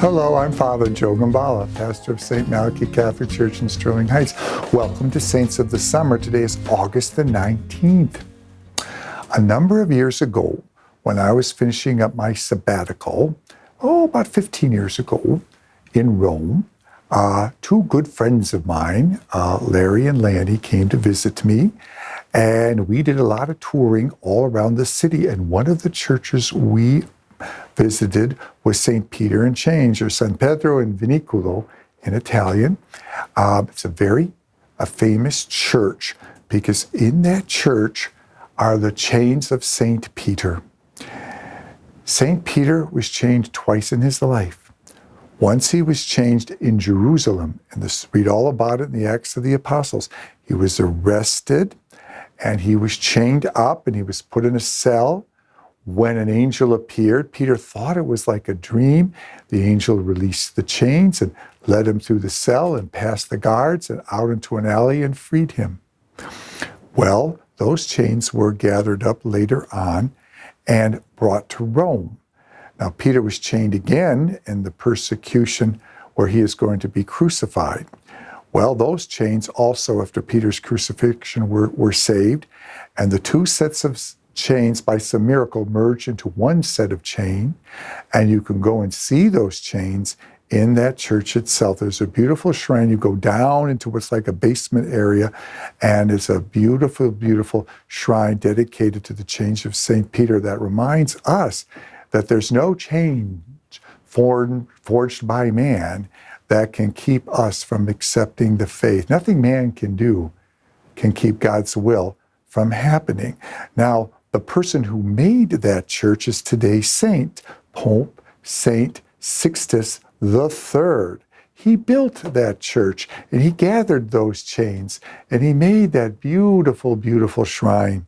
Hello, I'm Father Joe Gambala, pastor of St. Malachi Catholic Church in Sterling Heights. Welcome to Saints of the Summer. Today is August the 19th. A number of years ago, when I was finishing up my sabbatical, about 15 years ago, in Rome, two good friends of mine, Larry and Lanny, came to visit me, and we did a lot of touring all around the city. And one of the churches we visited was St. Peter in Chains, or San Pedro in Vinicolo in Italian. It's a very famous church because in that church are the chains of St. Peter. St. Peter was chained twice in his life. Once he was chained in Jerusalem, and read all about it in the Acts of the Apostles. He was arrested and he was chained up and he was put in a cell. When an angel appeared, Peter thought it was like a dream. The angel released the chains and led him through the cell and past the guards and out into an alley and freed him. Well, those chains were gathered up later on and brought to Rome. Now, Peter was chained again in the persecution where he is going to be crucified. Well, those chains also, after Peter's crucifixion, were saved, and the two sets of chains by some miracle merge into one set of chain, and you can go and see those chains in that church itself. There's a beautiful shrine. You go down into what's like a basement area, and it's a beautiful, beautiful shrine dedicated to the chains of St. Peter that reminds us that there's no chain forged by man that can keep us from accepting the faith. Nothing man can do can keep God's will from happening. Now, the person who made that church is today's saint, Pope Saint Sixtus III. He built that church and he gathered those chains and he made that beautiful, beautiful shrine.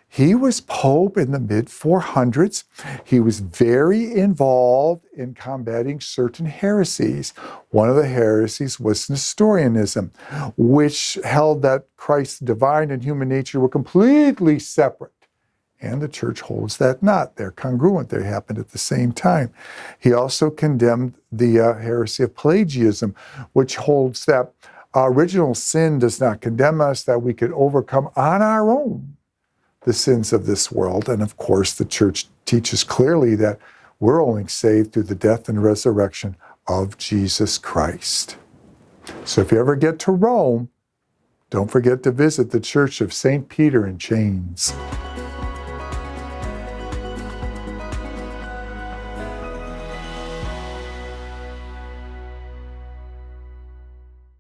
He was Pope in the mid-400s. He was very involved in combating certain heresies. One of the heresies was Nestorianism, which held that Christ's divine and human nature were completely separate. And the church holds that not. They're congruent. They happened at the same time. He also condemned the heresy of Pelagianism, which holds that original sin does not condemn us, that we could overcome on our own the sins of this world. And of course, the church teaches clearly that we're only saved through the death and resurrection of Jesus Christ. So if you ever get to Rome, don't forget to visit the Church of St. Peter in Chains.